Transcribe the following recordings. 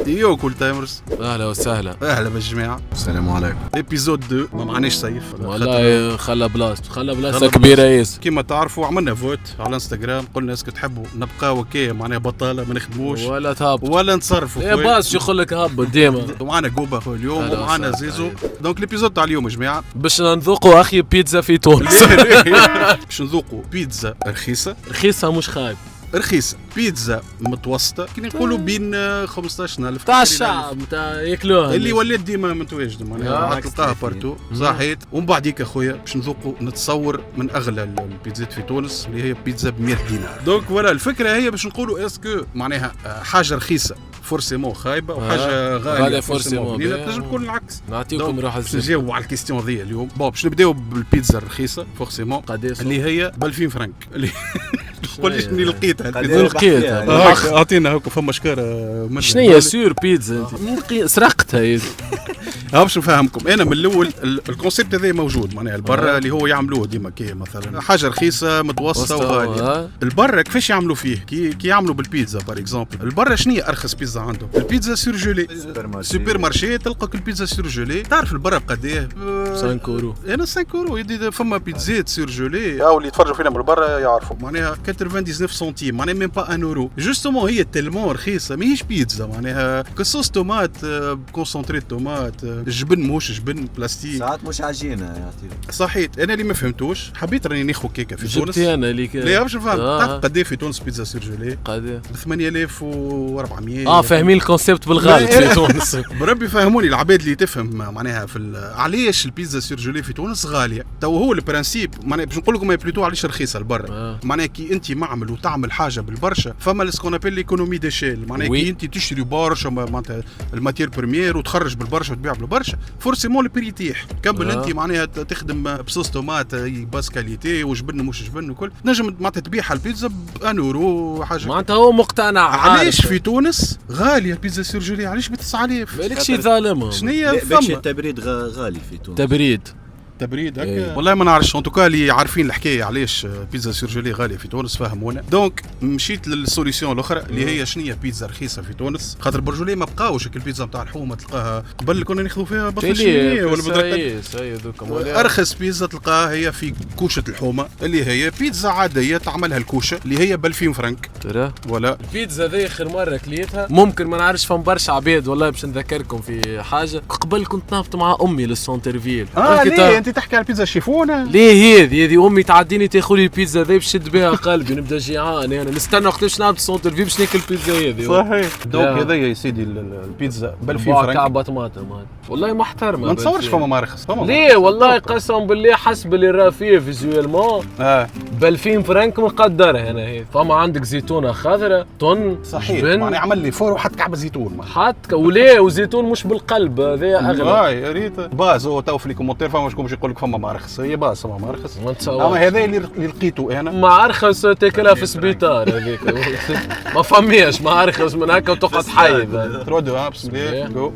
يو كول تايمرز، اهلا وسهلا. اهلا بالجماعه. السلام عليكم. ايبيزود 2 ما معناش سيف والله خلى بلاصه كبيره ياسر. كيما تعرفوا عملنا فوت على انستغرام، قلنا اسكو تحبوا نبقاو كي معناها بطاله ما نخدموش ولا تهبط ولا نتصرفوا يا باس شو يقول لك هبط ديما. ومعنا قوبه اليوم ومعنا زيزو. دونك الابيزود تاع اليوم يا جماعه باش نذوقوا اخي بيتزا في تونس. باش نذوقوا بيتزا رخيصه مش خايب، رخيصه بيتزا متوسطه كي نقولوا بين 15,000 تاع الشعب تاع ياكلوها اللي ولات ديما متواجده معناها تلقاها بارتو صحيت. ومن بعديك اخويا باش نذوقوا نتصور من اغلى البيتزات في تونس اللي هي بيتزا ب 100 دينار. دونك فوالا الفكره هي باش نقولوا اسكو معناها حاجه رخيصه فورسيمون خايبه وحاجه غاليه فورسيمون تنجم تكون العكس. نعطيكم روح باش نجاوبوا على الكيستيون ذي اليوم. بون باش نبداو بالبيتزا الرخيصه فورسيمون اللي هي ب 2000 فرنك اللي قول شنو لقيتها لقيتها اعطينا هاكا فما شكاره شنو هي سور بيتزا سرقتها باش نفهمكم. انا من الاول الكونسيبت هذا موجود معناها البرا اللي هو يعملوه ديما كي مثلا حاجه رخيصه متوسطه وغاليه. البرا كيفاش يعملوا فيه كي يعملوا بالبيتزا بار اكزومبل. البرا شنو هي ارخص بيتزا عندهم؟ البيتزا سورجولي. سوبر مارشي تلقاك البيتزا سورجولي. تعرف البرا بقديه 5 اورو. انا 5 اورو يدي فما بيتزات سورجولي او اللي يتفرجوا فينا من البرا يعرفوا معناها 99 سنتيم معناها ميم با 1 اورو. جوستومون هي تلمون رخيصه ماهيش بيتزا معناها كصوص طوماط كونسونتري طوماط جبن موش جبن بلاستيك ساعات مش عجينه يعطيك. صحيت. انا اللي ما فهمتوش حبيت راني ناخذ كيكه في تونس. جبتي انا اللي لا باش نفهم تعرف قد ايه في تونس بيتزا سيرجولي؟ قد 8400. فاهمين الكونسيبت بالغالب في تونس. بربي فهموني العباد اللي تفهم معناها علاش البيتزا سيرجولي في تونس غاليه. تو هو البرانسيب معناها باش نقول لكم بلوتو علاش رخيصه لبرا. معناها كي انت معمل وتعمل حاجه بالبرشا فما سكون ابل ليكونومي ديشيل معناها كي انت تشتري برشا معناتها الماتير بريمير وتخرج بالبرشا وتبيع بالبرشا فورسيمون البري يتيح. كمل انت معناها تخدم بصوص طوماط باس كاليتي وجبن مش جبن وكل نجم معناتها تبيعها البيتزا ب 1 اورو حاجه. معناتها هو مقتنع. علاش في تونس غاليه البيتزا سيرجولي علاش ب 9000؟ مالك شي ظالمه. شنو هي باش التبريد غالي في تونس. تبريد هكا والله ما نعرفش. ان توكا اللي عارفين الحكايه علاش بيتزا سيرجولي غاليه في تونس فهمونا. دونك مشيت للسوليسيون الاخرى اللي هي شنو هي بيتزا رخيصه في تونس خاطر برجولي ما بقاوش البيتزا نتاع الحومه تلقاها قبل كنا ناخذوا فيها ب 20 ولا ب ارخص بيتزا تلقاها هي في كوشه الحومه اللي هي بيتزا عاديه تعملها الكوشه اللي هي ب 2000 فرنك. ترى ولا البيتزا ذي اخر مره كليتها ممكن ما نعرفش فم برشا عباد والله باش نذكركم في حاجه. قبل كنت نهبط مع امي للسونترفيل. ليه انت تحكي على البيتزا شيفونه؟ ليه هذه امي تعديني تاخذ لي البيتزا ذي باش تشد بها قلبي نبدا جيعان انا نستنى وقتاش نهبط السونترفيل باش ناكل البيتزا هذه. صحيح. دونك هذا يا سيدي البيتزا ب 2000 فرنك كعبه طماطم والله محترمه. ما نتصورش فما ما رخص. ليه والله قسم بالله حسب اللي راه فيه فيزوالمون ب 2000 فرنك مقدرها هنا هي. فما عندك زيتونه خضراء طن صحيح معناها عمل لي فور وحط كعبه زيتون حتى وليه وزيتون مش بالقلب هذا اغلى. يا ريت باز هو تو في الكومنتير فما شكون باش يقول لك فما ما رخص. هي باز فما ما رخص. اما هذا اللي لقيته انا ما ارخص تاكلها في السبيطار هذيك. ما فماش ما ارخص من هكا وتقعد حي. ترودو بسم الله جو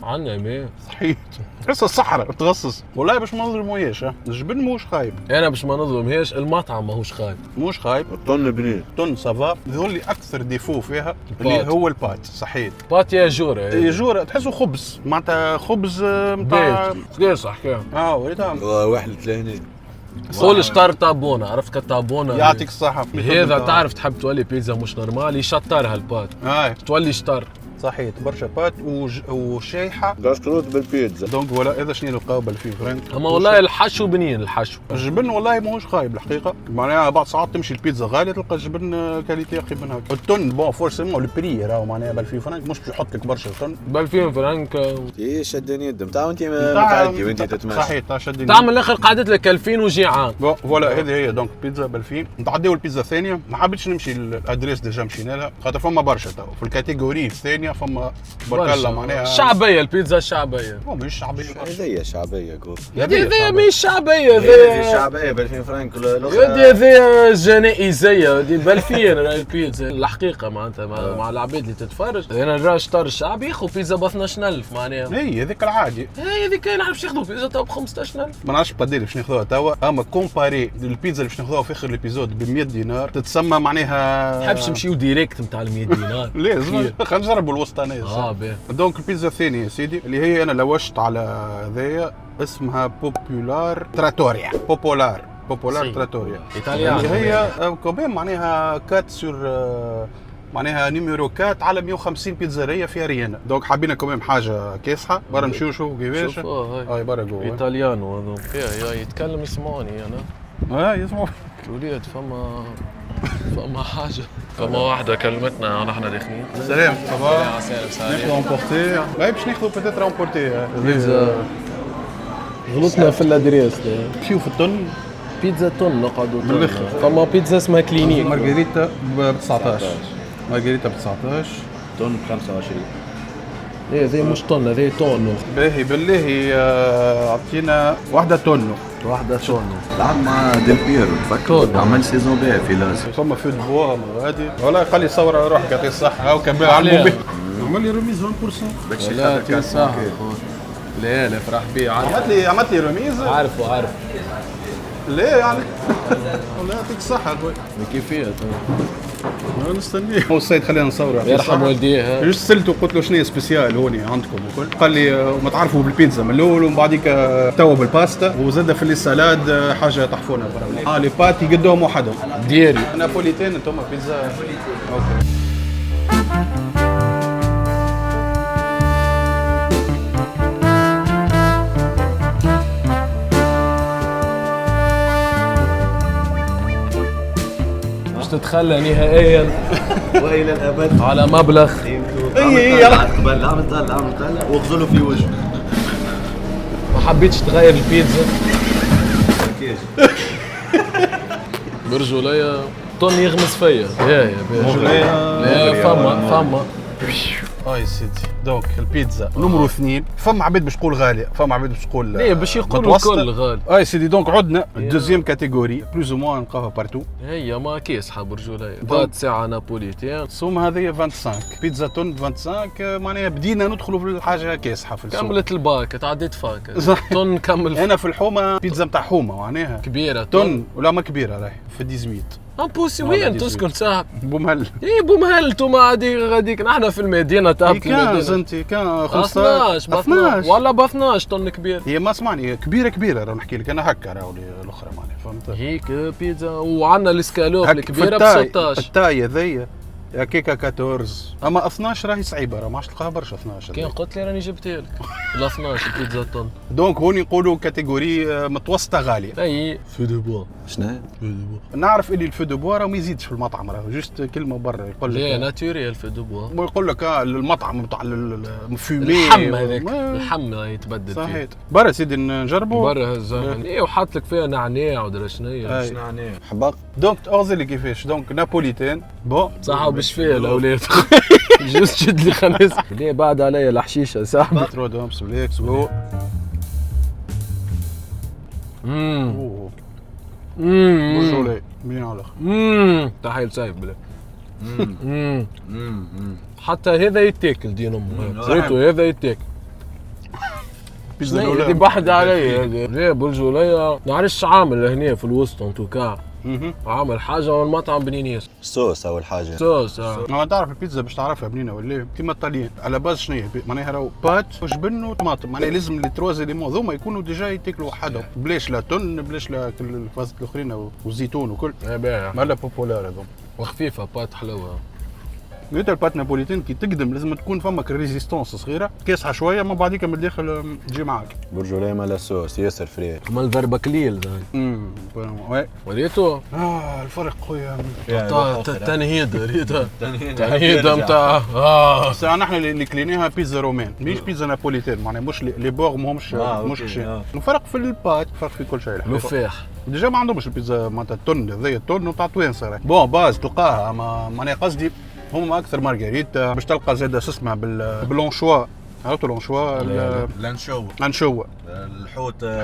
عنا مي صحيح. تحس الصحراء تغصص والله باش ما نظلموهاش. الجبن موش خايب. انا باش ما نظلمهاش المطعم ماهوش خايب. موش خايب. طن بنين طن سافا. يقول لي اكثر ديفو فيها اللي هو البات. صحيح بات يا جوره. يا جوره تحسه خبز معناتها خبز نتاع صح كان وريتها واحد ثاني. قول شطر طابونه. عرفت كالطابونه يعطيك الصحه. هذا تعرف تحب تولي بيتزا مش نورمال يشطرها البات تولي شطر. صحيح برشا بات وشايحه قشطروط بالبيتزا. دونك ولا هذا شنو نلقاو ب 2000 فرنك. اما والله الحشو بنين الحشو. الجبن والله ماهوش خايب الحقيقه معناها بعض ساعات تمشي البيتزا غاليه تلقى الجبن كاليتي قريب من هكا. التون بون فورسيمون البري راهو معناها ب 2000 فرنك مش يحط لك برشا طن ب 2000 فرنك. شدني يدم تاع انت متعدي وانت تتمشى. صحيح تاع شدني تعمل الاخر قعدت لك 2000 وجيعان. فوالا هذه هي دونك بيتزا ب 2000. نتعداو البيتزا الثانيه ما حبيتش نمشي الادريس ديجا مشينا لها خاطر فما برشا تو في الكاتيجوري الثانيه الدنيا فما برك الله معناها شعبيه البيتزا الشعبيه مش شعبيه هذيا شعبيه قول هذه مش شعبيه هذه شعبيه ب 2000 فرنك هذه جنائزيه هذه ب 2000 البيتزا الحقيقه معناتها مع العباد اللي تتفرج انا الراجل شطار الشعب ياخذ بيتزا ب 12000 معناها هي هذيك العادي هذيك كاين باش ياخذوا بيتزا ب 15000 ما نعرفش قدير باش ناخذوها توا اما كومباري البيتزا اللي باش ناخذوها في اخر الابيزود ب 100 دينار تتسمى معناها تحبش نمشيو ديريكت نتاع ال 100 دينار لازم خلينا نجربوا الوسطانيه باهي دونك البيتزا الثانيه يا سيدي اللي هي انا لوشت على هذايا اسمها بوبولار تراتوريا بوبولار تراتوريا ايطاليان هي كومبين معناها 4 سور معناها نيميرو 4 على 150 بيتزاريه في اريانا دونك حابين كومين حاجه كاسحه برا نمشيو نشوفوا كيفاش هاي برا جوا ايطاليانو هذوك يتكلم يسمعوني انا يسمعوا وليد فما حاجه فما واحده كلمتنا ونحن داخلين سلام صباح سلام ناخذ امبورتي لا باش ناخذ بيتيتر امبورتي بيتزا غلطنا في الادريس نمشيو في الطن بيتزا طن نقعدوا بالاخر فما بيتزا اسمها كلينيك مارغريتا ب 19 مارغريتا ب 19 طن ب 25 ايه زي مش طن هذه طن باهي بالله اعطينا واحده طن لعب مع ديل بيرو تفكر عمل سيزون باهي في لازم فما في دبوا غادي والله قال لي صور على روحك يعطيه الصحه هاو كان عملوا به عمل لي رميز 20% لا يعطيه الصحه لا فرح بيه عملت لي رميز عارف لا يعني والله يعطيك الصحه اخوي كيفية انا نستنيه هو السيد خلينا نصور يرحم والديه جوست سلته قلت له شنو سبيسيال هوني عندكم وكل قال لي ما تعرفوا بالبيتزا من الاول ومن بعديك توا بالباستا وزاد في السلاد حاجه طحفونا برا لي بات يقدوهم وحدهم ديري نابوليتان انتم بيتزا اوكي تتخلى نهائيا والى الابد على مبلغ قبل عم طلع واغزلوا في وجهه ما حبيتش تغير البيتزا برجولية طن يغمس فيا يا برجولية لا فما هاي سيدي دونك البيتزا نمرو 2 فما عباد باش تقول غاليه فما عباد باش تقول ليه باش يقولوا الكل غالي هاي سيدي دونك عدنا الدوزيام كاتيجوري بلوز او موان نلقاوها بارتو هي ما كيسحه برجوليه بات ساعه نابوليتان السوم هذه 25 بيتزا تون 25 معناها بدينا ندخلوا في الحاجه كاسحه في السوق كملت الباك تعديت فاك تون كمل انا في الحومه بيتزا نتاع حومه معناها كبيره تون ولا ما كبيره راهي في 18 امبوسي وين تسكن صاحب بومهل ايه بومهل انتوما غاديك نحن في المدينه تاعك المدينه انت كان 15 ولا ب 12 طن كبير هي ما اسمعني كبيره راه نحكي لك انا هكا راهو الاخرى معناها فهمت هيك بيتزا وعندنا الاسكالوب الكبيره ب 16 التاي هذيا يا كيكا 14 اما 12 راهي صعيبه راه ما عادش تلقاها برشا 12 كان قلت لي راني جبتها لك ل 12 بيتزا طن دونك هوني نقولوا كاتيجوري متوسطه غاليه اي في دو بوا شنو نعرف اللي الفو دو بوا راه ما يزيدش في المطعم راه جوست كلمه برا يقول لك لا ناتوريال في دو بوا يقول لك المطعم نتاع الفومي الحم هذاك الحم يتبدل فيه صحيح برا سيدي نجربوا برا الزهن ايه وحاط لك فيها نعناع ودرا شنيا نعناع حبق دونك اغزلي كيفاش دونك نابوليتان بون صح بالشفيه الاولاد جوست شد لي خمس ليه بعد عليا الحشيشه صاحبي ترو دومس بليك سو برجولي مين على الاخر تحيل سايب بلا حتى هذا يتاكل دين امه ريتو هذا يتاكل هذه بحد علي ليه برجولية نعرفش عامل هنا في الوسط انتوكا عامل حاجه والمطعم بنينيس صوص اول حاجه صوص ما تعرف البيتزا باش تعرفها بنينه ولا كيما الطاليين على باز شنو هي معناها راهو بات وجبن وطماطم معناها لازم لي تروز ليمون ذوما يكونوا ديجا يتاكلوا وحدهم بلاش لا تن بلاش لا الفازات الاخرين والزيتون وكل مالا بوبولار هذوما وخفيفه بات حلوه قلت البات نابوليتان كي تقدم لازم تكون فماك ريزيستونس صغيره كاسحه شويه ما بعديك من الداخل تجي معاك برجوليه مالا صوص ياسر فري مال ضربه قليل وي وريتو الفرق خويا تنهيد ريتها تنهيد نتاع ساعه نحن اللي كليناها بيتزا رومان مش بيتزا نابوليتان معناها مش لي بوغ مش كشي الفرق في البات فرق في كل شيء لفاح ديجا ما عندهمش البيتزا معناتها التون هذيا التون نتاع توانسه بون باز تلقاها اما معناها قصدي هما اكثر مارغريتا باش تلقى زاد اسمها باللونشوا. عرفتوا لونشوا؟ لانشوا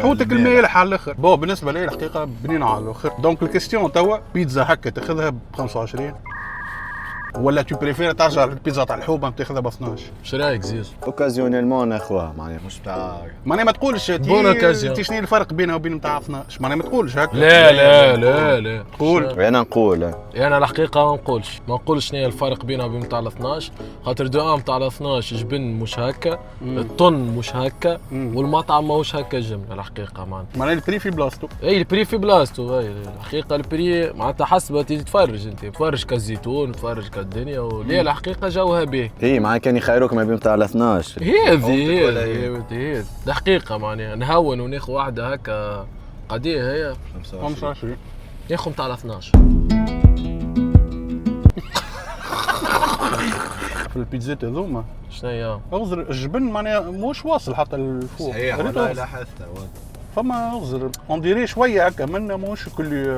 حوتك المالح على الاخر. بو بالنسبه لي الحقيقه بنينه على الاخر. دونك الكيستيون توا بيتزا هكا تاخذها ب 25 ولا تو بريفير ترجع للبيتزا تاع الحومه بتاخذها ب 12؟ اش رايك زيزو؟ اوكازيونيلمون ناخذها معناها مش تاع معناها ما تقولش بون اوكازيون. شنو الفرق بينها وبين نتاع 12؟ معناها ما تقولش هكا. لا قول. انا نقول انا الحقيقه ما نقولش شنو هي الفرق بينها وبين تاع 12 خاطر دوام تاع 12 جبن مش هكا الطن مش هكا والمطعم ماهوش هكا جبن الحقيقه معناها البري في بلاصتو. اي البري في بلاصتو. اي الحقيقه البري معناتها حسب تيجي تفرج انت تفرج كالزيتون تفرج كالدنيا وليه الحقيقه جوها به. هي معناها كان يخيروك ما بين تاع 12 هذه الحقيقه معناها نهون وناخذ واحده هكا قضيه هي 25 ناخذ تاع 12. في البيتزات هذوما شنو هي؟ اغزر الجبن معناها موش واصل حتى الفوق. صحيح والله لاحظتها. فما اغزر اون ديري شويه هكا منا موش كل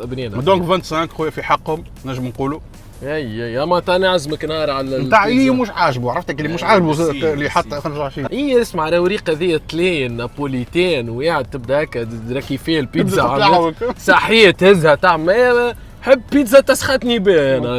بنينه. دونك 25 خويا في حقهم نجم نقولوا. يا ما تاني عزمك نهار على نتاع اي مش عاجبه. عرفتك اللي مش عاجبه اللي حط 25. اي اسمع روريقه ذي تلين نابوليتان وقاعد تبدا هكا راكي فيه البيتزا صحيه تهزها تعمل حب بيتزا تسخطني بها انا.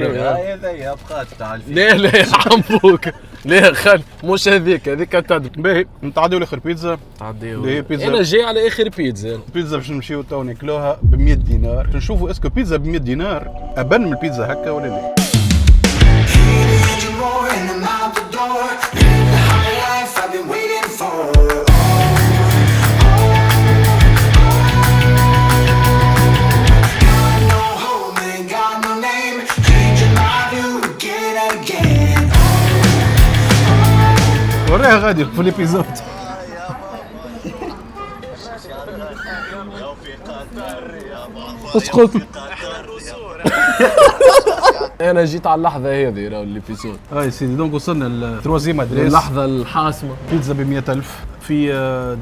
هذا بقات تاع لا يا عمبوك لا خل مش هذيك تدري باهي نتعديو لاخر بيتزا. تعديو انا جاي على اخر بيتزا باش نمشيو تو ناكلوها ب 100 دينار. نشوفوا اسكو بيتزا ب 100 دينار ابن من البيتزا هكا ولا لا. وراها غادي في الابيزود. اسقط. انا جيت على اللحظه هذه راهو الابيزود. يا سيدي دونك وصلنا للتروازيام ادريس. اللحظه الحاسمه. بيتزا ب 100,000 في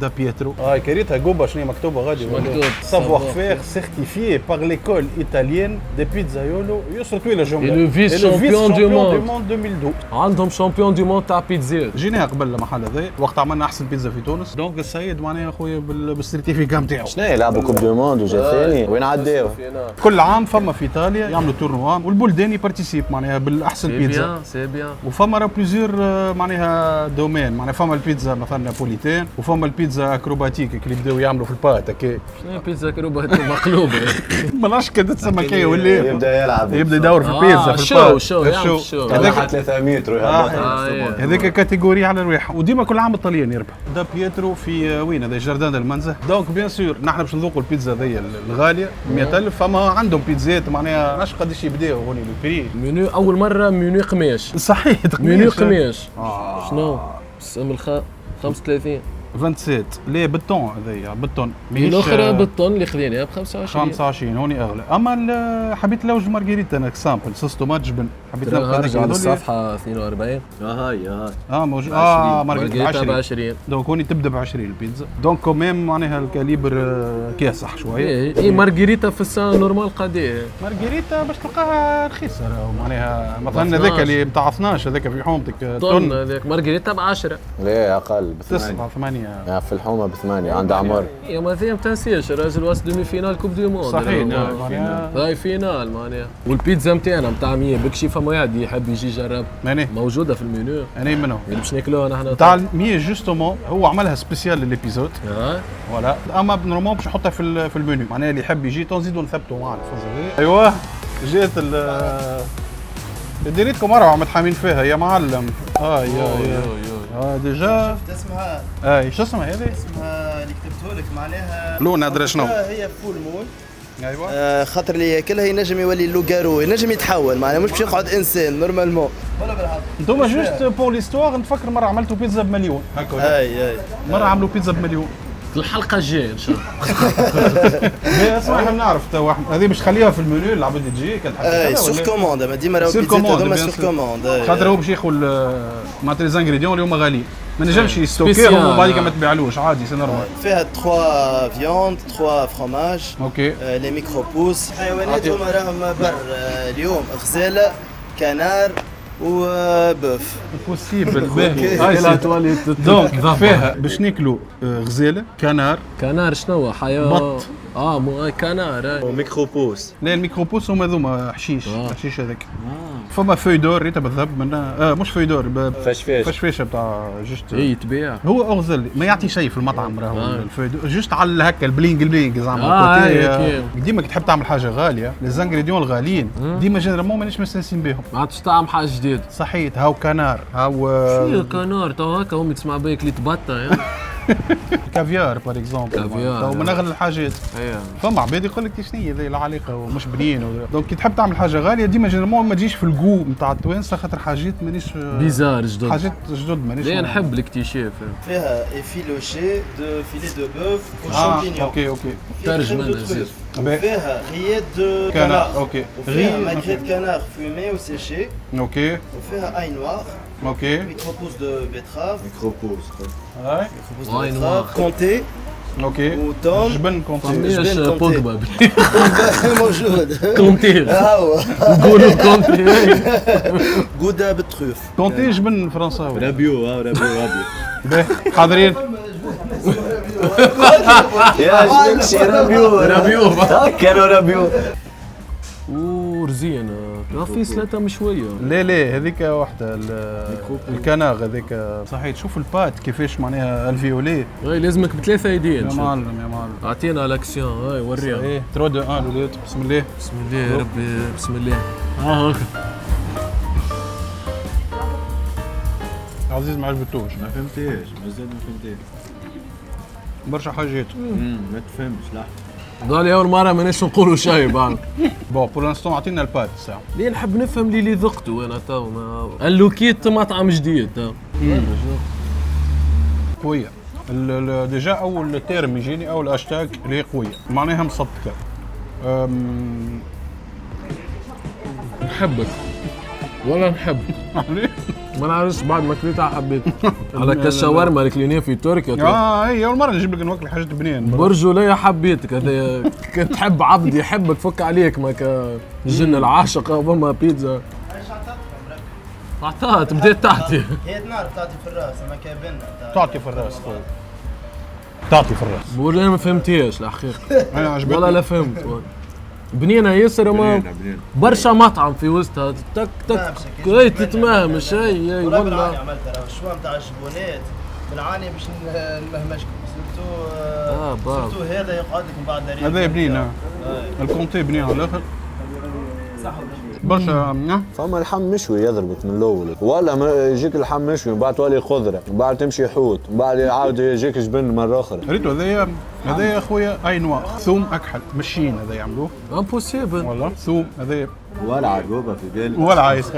دا بيترو. كريتها قوبه شنو مكتوبه غادي مكتوب سافوار فير سيرتيفيي بار ليكول ايطاليين دي بيتزايولو يوصلوا طويله جمله. لو فيس شامبيون دو موند 2012. عندهم شامبيون دو موند تاع بيتزا. جيناها قبل المحل هذا وقت عملنا احسن بيتزا في تونس. دونك السيد معناها خويا بالسيرتيفيكا نتاعو. شنو يلعبوا كوب دو موند وجا ثاني وين عداو؟ كل عام فما في ايطاليا يعملوا تورنوا والبلدان يبارتيسيب معناها بالاحسن بيتزا. سي بيان. وفما راه بليزيور معناها دومين. معناها فما البيتزا مثلا نابوليتان وفما البيتزا اكروباتيك اللي بداو يعملوا في البات هكا. شنو بيتزا اكروباتيك مقلوبه؟ ما نعرفش كي تسمى كي ولا يبدا يلعب يبدا يدور في البيتزا في البات. شو هذاك 3 متر هذاك كاتيجوري على رواحه. وديما كل عام الطليان يربح. دا بيترو في وين هذا جاردان المنزه. دونك بيان سور نحن باش نذوقوا البيتزا ذي الغاليه 100,000. فما عندهم بيتزات معناها ماش قداش يبداو هوني البري. منيو اول مره منيو قماش. صحيح منيو قماش. شنو؟ اسم 35 27 ليه بالطون هذيا بالطون. الاخرى بالطون اللي خذيناها ب 25 هوني اغلى. اما حبيت لوج مارغريتا انا اكزامبل صوص طوماط جبن. حبيت نرجع على الصفحه 42. هاي موجود. مارغريتا ب 20. دونك هوني تبدا ب 20 البيتزا. دونك كوميم معناها الكاليبر كاسح شويه. اي مارغريتا في الساعه نورمال قضيه. مارغريتا باش تلقاها رخيصه معناها مثلا هذاك اللي بتاع 12 هذاك في حومتك طن هذاك مارغريتا ب 10. لا اقل ب 8 في الحومه ب8 عند عمر. يا ما ذي ما تنسيش راجل واصل دومي فينال كوب دو موند. صحيح هاي فينال معناها. والبيتزا نتاعنا نتاع 100 بكشي فما واحد يحب يجي يجرب. موجوده في المنيو. انا منهم اللي باش ناكلوها نحن تاع 100 جوستومون هو عملها سبيسيال للابيزود. فوالا اما نورمال باش نحطها في المنيو معناها اللي يحب يجي تنزيدوا نثبتوا معنا الفوزه. ايوه جات ديريتكم مروه متحامين فيها يا معلم. ديجا شفت اسمها شو اسمها هذه؟ اسمها اللي كتبته لك معناها لون ادري شنو هي فول مول. ايوه خاطر اللي ياكلها ينجم يولي لوغارو ينجم يتحول معناها مش باش يقعد انسان نورمالمون ولا بالحق. انتوما جوست بور ليستوار نتفكر مره عملتوا بيتزا بمليون هكا. اي مره عملوا بيتزا بمليون. الحلقه الجايه ان شاء الله. اسمع احنا نعرف تو هذه باش خليها في المنيو العباد تجي كتحب سور كوموند ديما راهو بيتزا هذوما سور كوموند. خاطر هو باش ياخذ معناتها لي زانغريديون اللي هما غاليين ما نجمش يستوكيهم وبعد ما تبيعلوش عادي سي نورمال. فيها 3 فياند 3 فروماج. اوكي لي ميكرو بوس حيوانات هما راهم بر اليوم غزاله كنار وبوف. بوسيبل لا تواليت دونك فيها باش ناكلوا غزاله كنار. كنار شنو حياه بط. مو كنار وميكروبوس. لا الميكروبوس هما ذوما حشيش. حشيش هذاك. فما فوي دور ريتها بالضبط منها مش فوي دور فشفاشه بتاع جوست تبيع هو اغزل ما يعطي شيء في المطعم راهو الفوي دور جوست على هكا البلينج زعما ديما كي تحب تعمل حاجه غاليه لي زانغريديون الغاليين ديما جينيرالمون مانيش مستانسين بهم ما عادش طعم حاجه جديد صحيت هاو كنار هاو شنو كنار تو هكا هم تسمع بيك اللي تبطه كافيار باغ اكزومبل كافيار من اغلى الحاجات فما عباد يقول لك شنو هي ذي العلاقه ومش بنين دونك كي تحب تعمل حاجه غاليه ديما جينيرالمون ما تجيش في الجو نتاع التوانسه خاطر حاجات مانيش بيزار جدد حاجات جدد مانيش ليه نحب الاكتشاف فيها افيلوشي دو فيلي دو بوف وشامبينيون اوكي ترجم انا زيد وفيها غيات دو كنار اوكي وفيها ماكريت كنار فومي وسيشي اوكي وفيها اي نوار اوكي ميكروبوس دو بيتراف هاي واي نوار كونتي اوكي وتوم جبن كونتي مش بوجبا موجود كونتي ها هو نقولوا كونتي غودا بالتروف كونتي جبن فرنساوي رابيو باهي حاضرين يا شنكشي رابيو كانوا رابيو ورزينه في سلطه مشويه لا هذيك واحده الكناغ هذيك صحيح شوف البات كيفاش معناها الفيولي هاي لازمك بثلاثه ايدين يا معلم اعطينا لاكسيون هاي وريها ايه 3 2 1 ولات بسم الله بسم الله يا ربي بسم الله هاك عزيز ما عجبتوش ما فهمتيش مازال ما فهمتيش برشا حاجات ما تفهمش لا قال لي اول مره ماناش نقولوا شيء بعد بون بور لانستون عطينا البات الساعه ليه نحب نفهم اللي ذقته انا تو اللوكيت مطعم جديد تو قويه ديجا اول تيرم يجيني اول هاشتاج اللي هي قويه معناها مصدقه نحبك ولا نحب ما نعرفش بعد ما كليتها حبيت على كالشاورما اللي كليناها في تركيا هي اول مره نجيب لك نوكل حاجات بنين برجولية حبيتك هذا كنت تحب عبد يحبك فك عليك ما كجن العاشق وما بيتزا اعطات بديت تعطي هي نار بتعطي في الراس اما كابن تعطي في الراس تعطي في الراس بقول انا ما فهمتيش الحقيقه انا عجبتني ولا لا فهمت بنينه ياسر ما برشا مطعم في وسطها تك تك كي تتمهم شيء والله عملتها الشوا نتاع الجبونات بنعاني باش نمهمشكم سيرتو هذا يقعد لك من بعد هذا بنين الكونتي بنين على الاخر برشا فما اللحم مشوي يضربك من الاول ولا يجيك اللحم مشوي ومن بعد تولي خضره ومن بعد تمشي حوت ومن بعد يعاود يجيك جبن مره اخرى ريتو هذايا خويا اي نوار ثوم اكحل مشين هذا يعملوه امبوسيبل والله ثوم هذايا ولا عقوبه في بالي ولا عايز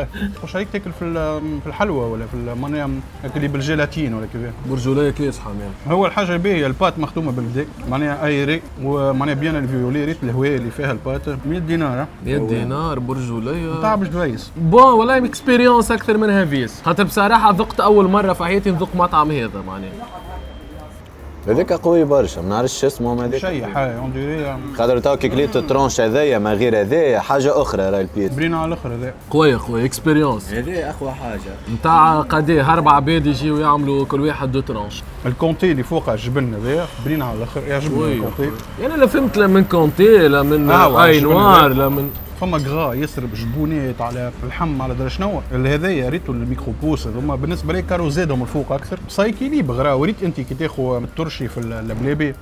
واش هيك تاكل في الحلوى ولا في المانيا اللي بالجيلاتين ولا كيفاه برجوليه كيس حامين هو الحاجه باهيه البات مختومه بالبداك معناها ايري ومعناها بيان الفيولي ريت الهوايه اللي فيها البات 100 دينار 100 دينار برجوليه تاع باش دويس بون والله اكسبيريونس اكثر من هافيس خاطر بصراحه ذقت اول مره في حياتي نذوق مطعم هذا معناها هذاك قوي برشا ما نعرفش اسمه هذاك شيء حاجه اون ديري خاطر تو كي كليت الترونش هذايا ما غير هذايا حاجه اخرى راهي البيت برينا على الاخر هذا قويه اكسبيريونس هذا اقوى حاجه نتاع قديه 4 عباد يجيو يعملوا كل واحد دو ترونش الكونتي اللي فوقها الجبن هذايا برينا على الاخر يعجبني الكونتي يعني لا فهمت لا من كونتي لا من اي نوار لا من فما غرا يسرب جبونات على اللحم على درا شنو هذايا ريتو الميكروبوس هذوما بالنسبه لي كانوا زادهم الفوق اكثر سايكيلي بغرا وريت انت كي تاخذ الترشي في البلابي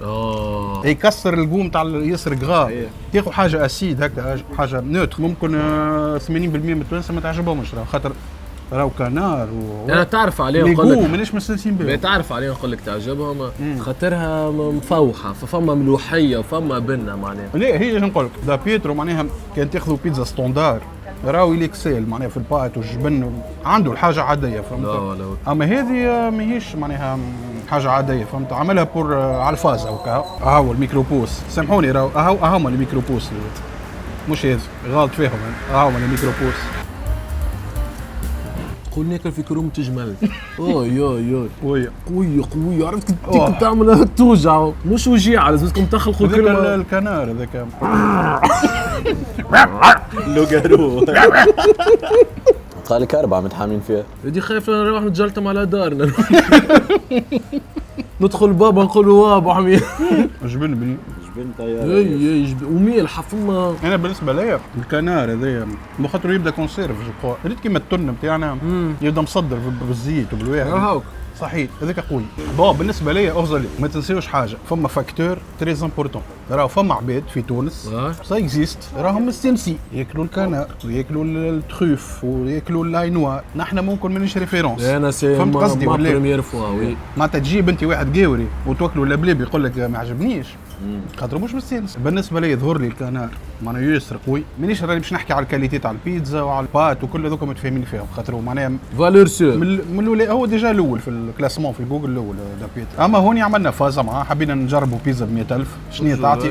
يكسر القوم تاع يسر غرا تاخذ حاجه اسيد هكا حاجه نوتر ممكن 80% من التوانسه ما تعجبهمش خاطر راهو كنار انا تعرف عليه نقول لك مانيش مستانسين بها تعرف عليه نقول لك تعجبهم خاطرها مفوحه فما ملوحيه وفما بنه معناها لا هي نقول لك دا بيترو معناها كان تاخذوا بيتزا ستوندار راهو ليكسيل معناها في البات والجبن عنده الحاجه عاديه فهمت اما هذه ماهيش معناها حاجه عاديه فهمت عملها بور على الفاز هاو الميكروبوس سامحوني راهو هاهما الميكروبوس مش هذا غلط فيهم هاهما الميكروبوس قول ناكل في كروم تجمل اوي قوية عرفت كنت تعمل توجع مش وجيعة لازمكم تخلقوا كلمة الكنار هذاك لوغارو قال لك 4 متحامين فيها. دي خايف نروح نتجلطم على دارنا. ندخل بابا نقولوا واه ابو حميد. جبن بني جبن طياره. اي وميلحه فما. انا بالنسبه ليا الكنار هذايا مو خاطر يبدا كونسيرف جو كخوا ريت كيما التن نتاعنا يبدا مصدر بالزيت وبالواحد. هاوك صحيح هذاك قوي. بون بالنسبه ليا اوفزلي ما تنسيوش حاجه فما فاكتور تري امبورطون. راهو فما عباد في تونس سا اكزيست راهم مستنسي ياكلوا الكنار وياكلوا التخوف وياكلوا اللاينوا. نحن ممكن مانيش ريفيرونس. انا سي فهمت قصدي ولا بريمير فوا وي. معناتها تجيب انت واحد قاوري وتوكلوا لبليب يقول لك ما عجبنيش خاطر مش مستانس. بالنسبه لي يظهر لي الكنار معناها ياسر قوي. مانيش راني باش نحكي على الكاليتي تاع البيتزا وعلى البات وكل هذوك متفاهمين فيهم خاطر معناها فالور سور من الاول هو ديجا الاول في الكلاسمون في جوجل الاول دا بيتزا. اما هوني عملنا فازه معاه حبينا نجربوا بيتزا ب 100,000 شنو تعطي.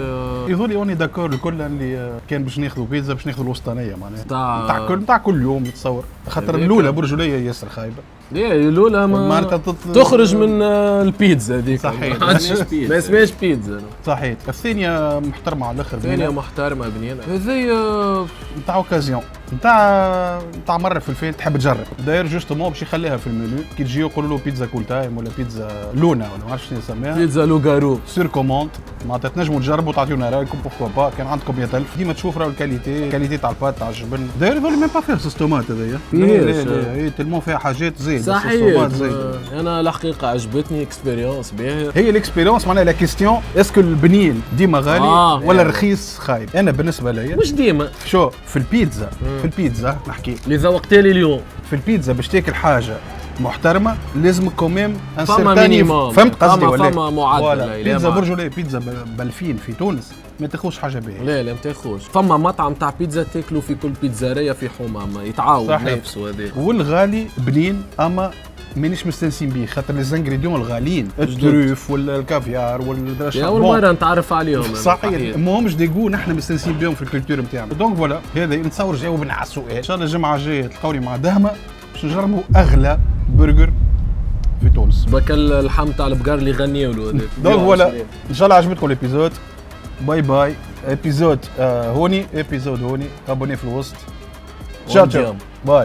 يظهر لي اوني داكور الكل اللي كان باش ناخذوا بيتزا باش ناخذوا الوسطانيه معناها تاع كل يوم نتصور خاطر الاولى برجوليه ياسر خايبه. ايه الاولى ما تخرج من البيتزا هذيك. صحيح ما اسمهاش بيتزا. صحيح. الثانيه محترمه على الاخر. الثانيه محترمه بنينه. هذه نتاع اوكازيون نتاع مره في الفيل تحب تجرب. داير جوستومون باش يخليها في المنيو كي تجي يقولوا له بيتزا كول تايم ولا بيتزا لونا ولا ما عرفتش شنو يسميها. بيتزا لوغارو سير كوموند معناتها تنجموا تجربوا تعطيونا رايكم بوركوا با. كان عندكم 100,000 ديما تشوف راهو الكاليتي تاع البات تاع الجبن. داير يظل ميم با فيها صوص طوماط هذيا. لا تلمون فيها حاجات زايد. صحيح. انا الحقيقه عجبتني اكسبيريونس باهر. هي الاكسبيريونس معناها لا كيستيون اسكو البنين ديما غالي ولا رخيص خايب. انا بالنسبه لي مش ديما. شو في البيتزا نحكي اللي ذوقت لي اليوم في البيتزا باش تاكل حاجه محترمه لازم كوميم ان فما سيرتاني. مينيموم. فهمت قصدي ولا فما معدل. بيتزا برجوليه بيتزا ب2000 في تونس ما تاخوش حاجه باهيه. لا ما تاخوش. فما مطعم تاع بيتزا تاكلوا في كل بيتزاريه في حمامه يتعاود نفسه هذاك. والغالي بنين اما مانيش مستانسين بيه خاطر لي زانغريديون الغاليين التروف ولا الكافيار ولا يا اول مره نتعرف عليهم. صحيح ما همش ديغو نحن مستانسين بهم في الكولتور نتاعنا. دونك فوالا هذا نتصور جاوبنا على السؤال. ان شاء الله الجمعه الجايه تلقاوني مع دهمه باش نجربوا اغلى برجر في تونس. بك اللحم تاع البقر اللي غنيوا له هذاك. دونك فوالا ان شاء الله عجبتكم الابيزود. باي باي. ابيزود هوني ابوني في الوسط. تشاو باي.